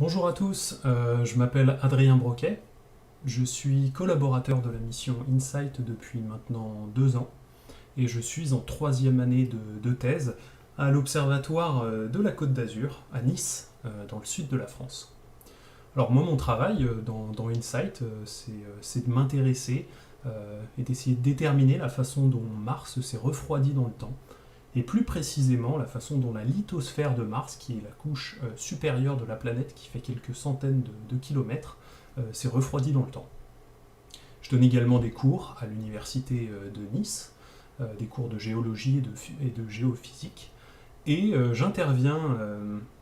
Bonjour à tous, je m'appelle Adrien Broquet, je suis collaborateur de la mission InSight depuis maintenant 2 ans et je suis en troisième année de thèse à l'Observatoire de la Côte d'Azur, à Nice, dans le sud de la France. Alors moi mon travail dans InSight, c'est de m'intéresser et d'essayer de déterminer la façon dont Mars s'est refroidi dans le temps et plus précisément la façon dont la lithosphère de Mars, qui est la couche supérieure de la planète qui fait quelques centaines de kilomètres, s'est refroidie dans le temps. Je donne également des cours à l'université de Nice, des cours de géologie et de géophysique, et j'interviens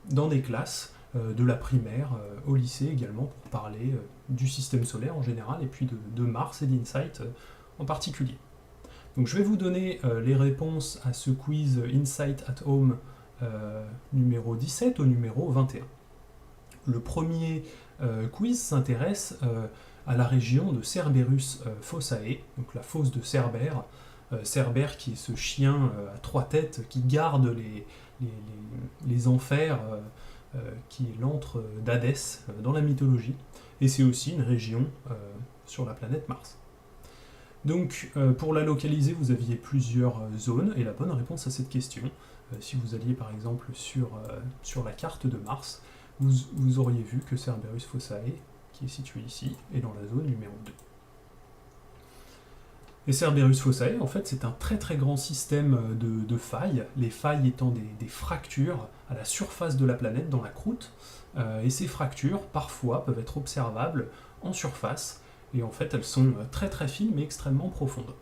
dans des classes de la primaire au lycée également pour parler du système solaire en général et puis de Mars et d'InSight en particulier. Donc je vais vous donner les réponses à ce quiz Insight at Home numéro 17 au numéro 21. Le premier quiz s'intéresse à la région de Cerberus fossae, donc la fosse de Cerbère. Cerbère qui est ce chien à 3 têtes qui garde les enfers, qui est l'antre d'Hadès dans la mythologie. Et c'est aussi une région sur la planète Mars. Donc, pour la localiser, vous aviez plusieurs zones, et la bonne réponse à cette question, si vous alliez par exemple sur la carte de Mars, vous auriez vu que Cerberus fossae, qui est situé ici, est dans la zone numéro 2. Et Cerberus fossae, en fait, c'est un très très grand système de failles, les failles étant des fractures à la surface de la planète, dans la croûte, et ces fractures, parfois, peuvent être observables en surface, et en fait elles sont très très fines mais extrêmement profondes.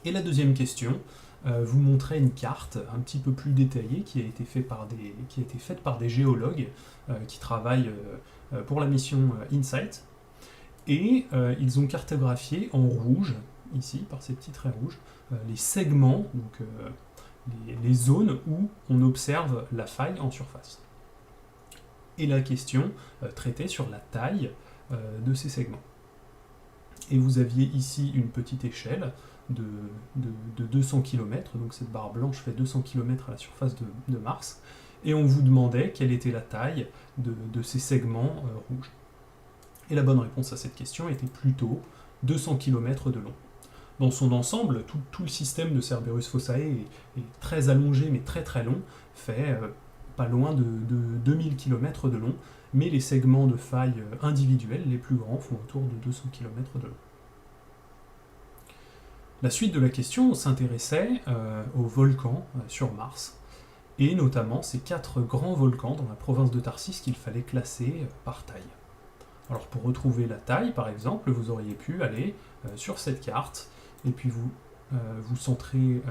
Et la deuxième question vous montrait une carte un petit peu plus détaillée qui a été faite par des géologues qui travaillent pour la mission InSight, et ils ont cartographié en rouge, ici par ces petits traits rouges, les segments, donc les zones où on observe la faille en surface. Et la question traitait sur la taille de ces segments. Et vous aviez ici une petite échelle de 200 km, donc cette barre blanche fait 200 km à la surface de Mars, et on vous demandait quelle était la taille de ces segments rouges. Et la bonne réponse à cette question était plutôt 200 km de long. Dans son ensemble, tout le système de Cerberus fossae est très allongé, mais très très long, fait pas loin de 2000 km de long, mais les segments de failles individuelles, les plus grands, font autour de 200 km de long. La suite de la question s'intéressait aux volcans sur Mars, et notamment ces 4 grands volcans dans la province de Tharsis qu'il fallait classer par taille. Alors pour retrouver la taille, par exemple, vous auriez pu aller sur cette carte, et puis vous centrez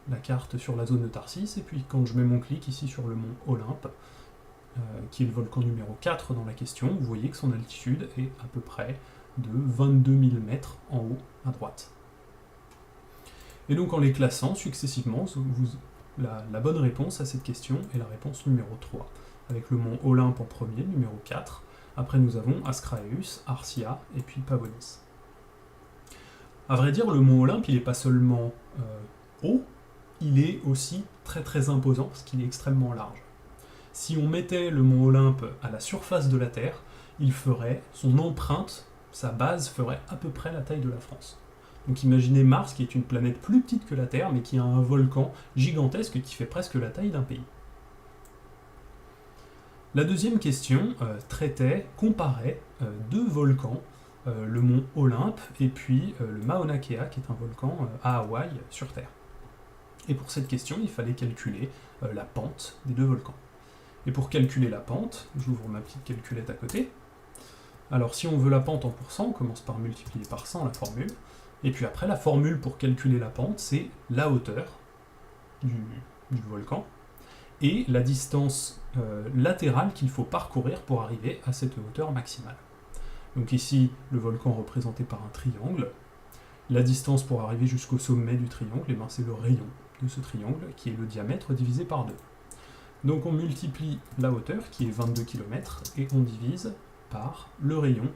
la carte sur la zone de Tharsis, et puis quand je mets mon clic ici sur le mont Olympe, qui est le volcan numéro 4 dans la question, vous voyez que son altitude est à peu près de 22 000 mètres en haut à droite. Et donc en les classant successivement, la bonne réponse à cette question est la réponse numéro 3, avec le mont Olympe en premier, numéro 4. Après nous avons Ascraeus, Arcia et puis Pavonis. À vrai dire, le mont Olympe, il n'est pas seulement haut, il est aussi très très imposant parce qu'il est extrêmement large. Si on mettait le mont Olympe à la surface de la Terre, son empreinte, sa base ferait à peu près la taille de la France. Donc imaginez Mars, qui est une planète plus petite que la Terre, mais qui a un volcan gigantesque qui fait presque la taille d'un pays. La deuxième question comparait 2 volcans, le mont Olympe et puis le Mauna Kea, qui est un volcan à Hawaï, sur Terre. Et pour cette question, il fallait calculer la pente des 2 volcans. Et pour calculer la pente, j'ouvre ma petite calculette à côté. Alors si on veut la pente en pourcent, on commence par multiplier par 100 la formule. Et puis après, la formule pour calculer la pente, c'est la hauteur du volcan et la distance latérale qu'il faut parcourir pour arriver à cette hauteur maximale. Donc ici, le volcan représenté par un triangle. La distance pour arriver jusqu'au sommet du triangle, c'est le rayon de ce triangle, qui est le diamètre divisé par 2. Donc on multiplie la hauteur, qui est 22 km, et on divise par le rayon,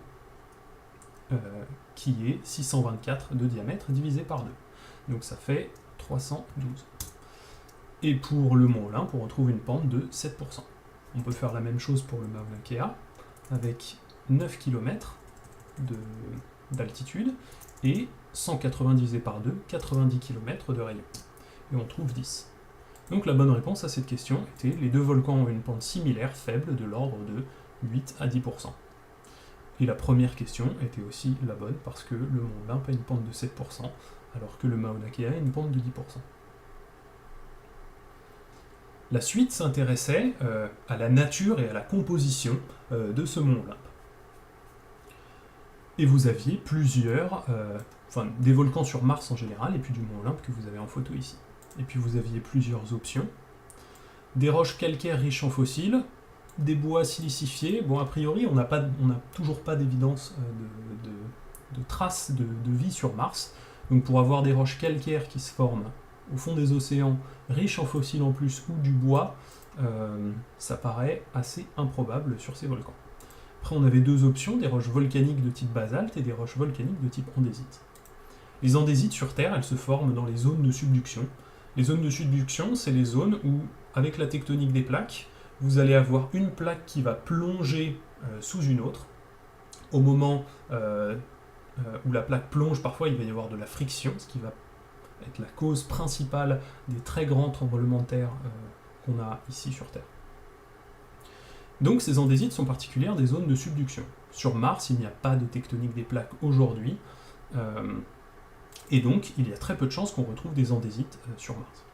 qui est 624 de diamètre, divisé par 2. Donc ça fait 312. Et pour le mont Olympe, on retrouve une pente de 7%. On peut faire la même chose pour le Mauna Kea, avec 9 km d'altitude, et 180 divisé par 2, 90 km de rayon. Et on trouve 10. Donc la bonne réponse à cette question était les deux volcans ont une pente similaire faible de l'ordre de 8 à 10%. Et la première question était aussi la bonne parce que le mont Olympe a une pente de 7%, alors que le Mauna Kea a une pente de 10%. La suite s'intéressait à la nature et à la composition de ce mont Olympe. Et vous aviez des volcans sur Mars en général, et puis du mont Olympe que vous avez en photo ici. Et puis vous aviez plusieurs options. Des roches calcaires riches en fossiles, des bois silicifiés. Bon, a priori, on n'a toujours pas d'évidence de traces de vie sur Mars. Donc pour avoir des roches calcaires qui se forment au fond des océans, riches en fossiles en plus, ou du bois, ça paraît assez improbable sur ces volcans. Après, on avait deux options, des roches volcaniques de type basalte et des roches volcaniques de type andésite. Les andésites sur Terre, elles se forment dans les zones de subduction. Les zones de subduction, c'est les zones où, avec la tectonique des plaques, vous allez avoir une plaque qui va plonger sous une autre. Au moment où la plaque plonge, parfois il va y avoir de la friction, ce qui va être la cause principale des très grands tremblements de terre qu'on a ici sur Terre. Donc ces andésites sont particulières des zones de subduction. Sur Mars, il n'y a pas de tectonique des plaques aujourd'hui, et donc il y a très peu de chances qu'on retrouve des andésites sur Mars.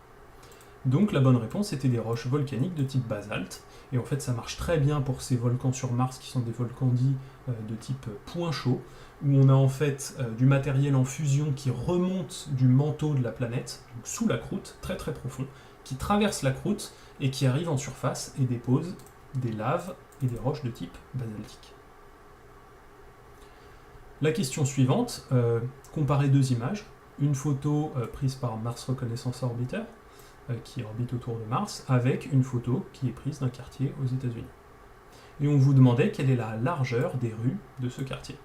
Donc la bonne réponse était des roches volcaniques de type basalte, et en fait ça marche très bien pour ces volcans sur Mars qui sont des volcans dits de type point chaud, où on a en fait du matériel en fusion qui remonte du manteau de la planète, donc sous la croûte, très très profond, qui traverse la croûte et qui arrive en surface et dépose des laves et des roches de type basaltique. La question suivante, comparer deux images, une photo prise par Mars Reconnaissance Orbiter, qui orbite autour de Mars, avec une photo qui est prise d'un quartier aux États-Unis. Et on vous demandait quelle est la largeur des rues de ce quartier.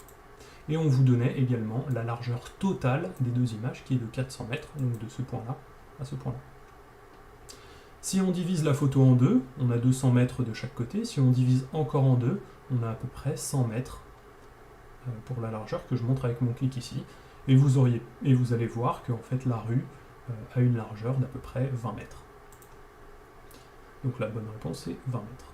Et on vous donnait également la largeur totale des deux images, qui est de 400 mètres, donc de ce point-là à ce point-là. Si on divise la photo en deux, on a 200 mètres de chaque côté. Si on divise encore en deux, on a à peu près 100 mètres pour la largeur que je montre avec mon clic ici. Et vous allez voir qu'en fait la rue a une largeur d'à peu près 20 mètres. Donc la bonne réponse est 20 mètres.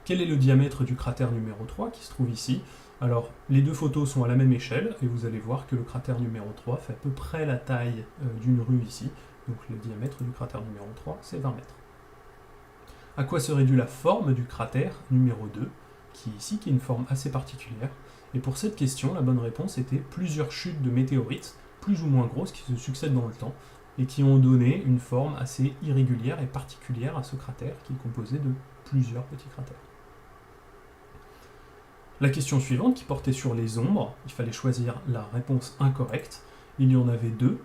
Quel est le diamètre du cratère numéro 3 qui se trouve ici? Alors, les deux photos sont à la même échelle, et vous allez voir que le cratère numéro 3 fait à peu près la taille d'une rue ici. Donc le diamètre du cratère numéro 3, c'est 20 mètres. À quoi serait due la forme du cratère numéro 2, qui est ici, qui est une forme assez particulière? Et pour cette question, la bonne réponse était plusieurs chutes de météorites, plus ou moins grosses, qui se succèdent dans le temps, et qui ont donné une forme assez irrégulière et particulière à ce cratère, qui est composé de plusieurs petits cratères. La question suivante, qui portait sur les ombres, il fallait choisir la réponse incorrecte. Il y en avait deux.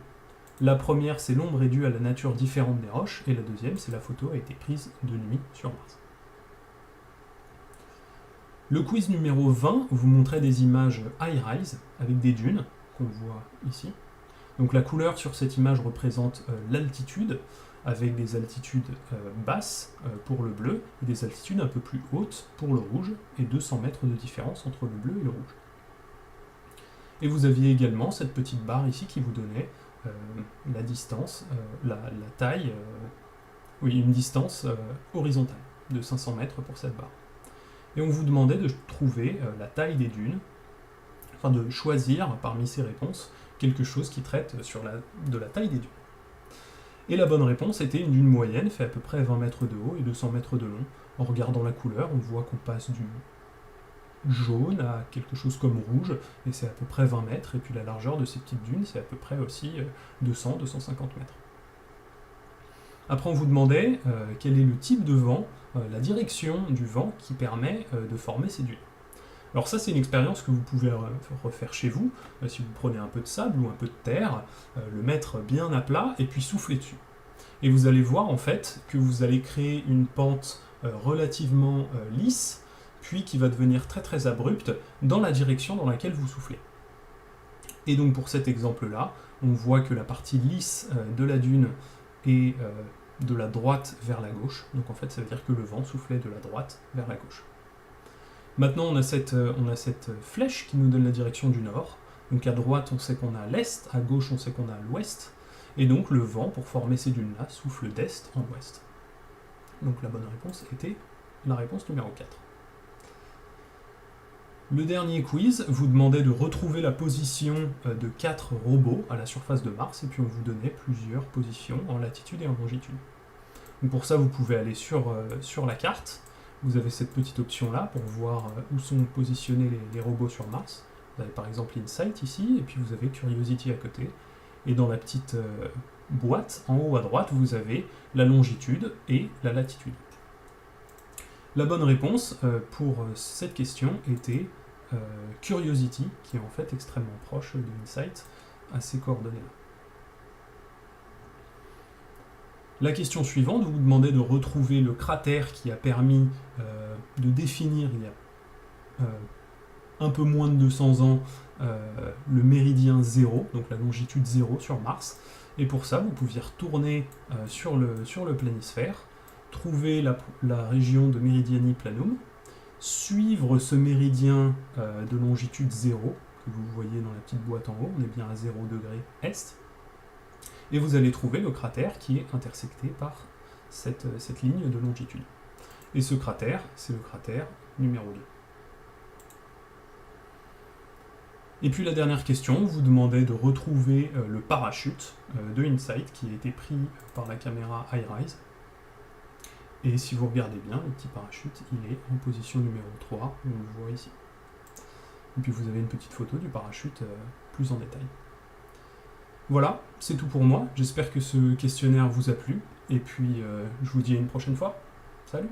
La première, c'est l'ombre est due à la nature différente des roches, et la deuxième, c'est la photo a été prise de nuit sur Mars. Le quiz numéro 20 vous montrait des images high rise avec des dunes, qu'on voit ici. Donc la couleur sur cette image représente l'altitude, avec des altitudes basses pour le bleu, et des altitudes un peu plus hautes pour le rouge, et 200 mètres de différence entre le bleu et le rouge. Et vous aviez également cette petite barre ici qui vous donnait la distance, la taille, une distance horizontale de 500 mètres pour cette barre. Et on vous demandait de trouver la taille des dunes, enfin de choisir parmi ces réponses quelque chose qui traite de la taille des dunes. Et la bonne réponse était une dune moyenne, fait à peu près 20 mètres de haut et 200 mètres de long. En regardant la couleur, on voit qu'on passe du jaune à quelque chose comme rouge, et c'est à peu près 20 mètres, et puis la largeur de ces petites dunes, c'est à peu près aussi 200-250 mètres. Après, on vous demandait quel est le type de vent, la direction du vent qui permet de former ces dunes. Alors ça, c'est une expérience que vous pouvez refaire chez vous, si vous prenez un peu de sable ou un peu de terre, le mettre bien à plat, et puis souffler dessus. Et vous allez voir en fait que vous allez créer une pente relativement lisse, puis qui va devenir très très abrupte dans la direction dans laquelle vous soufflez. Et donc pour cet exemple-là, on voit que la partie lisse de la dune est de la droite vers la gauche. Donc en fait, ça veut dire que le vent soufflait de la droite vers la gauche. Maintenant, on a cette flèche qui nous donne la direction du nord. Donc à droite, on sait qu'on a l'est, à gauche, on sait qu'on a l'ouest. Et donc le vent, pour former ces dunes-là, souffle d'est en ouest. Donc la bonne réponse était la réponse numéro 4. Le dernier quiz vous demandait de retrouver la position de 4 robots à la surface de Mars, et puis on vous donnait plusieurs positions en latitude et en longitude. Donc pour ça, vous pouvez aller sur la carte. Vous avez cette petite option-là pour voir où sont positionnés les robots sur Mars. Vous avez par exemple Insight ici, et puis vous avez Curiosity à côté. Et dans la petite boîte, en haut à droite, vous avez la longitude et la latitude. La bonne réponse pour cette question était Curiosity, qui est en fait extrêmement proche de Insight à ces coordonnées-là. La question suivante vous demandait de retrouver le cratère qui a permis de définir il y a un peu moins de 200 ans le méridien 0, donc la longitude 0 sur Mars. Et pour ça, vous pouviez retourner sur le planisphère, trouver la région de Meridiani Planum, suivre ce méridien de longitude 0, que vous voyez dans la petite boîte en haut, on est bien à 0 degré est, et vous allez trouver le cratère qui est intersecté par cette ligne de longitude. Et ce cratère, c'est le cratère numéro 2. Et puis la dernière question vous demandait de retrouver le parachute de Insight qui a été pris par la caméra iRISE. Et si vous regardez bien, le petit parachute, il est en position numéro 3, on le voit ici. Et puis vous avez une petite photo du parachute plus en détail. Voilà, c'est tout pour moi. J'espère que ce questionnaire vous a plu. Et puis je vous dis à une prochaine fois. Salut!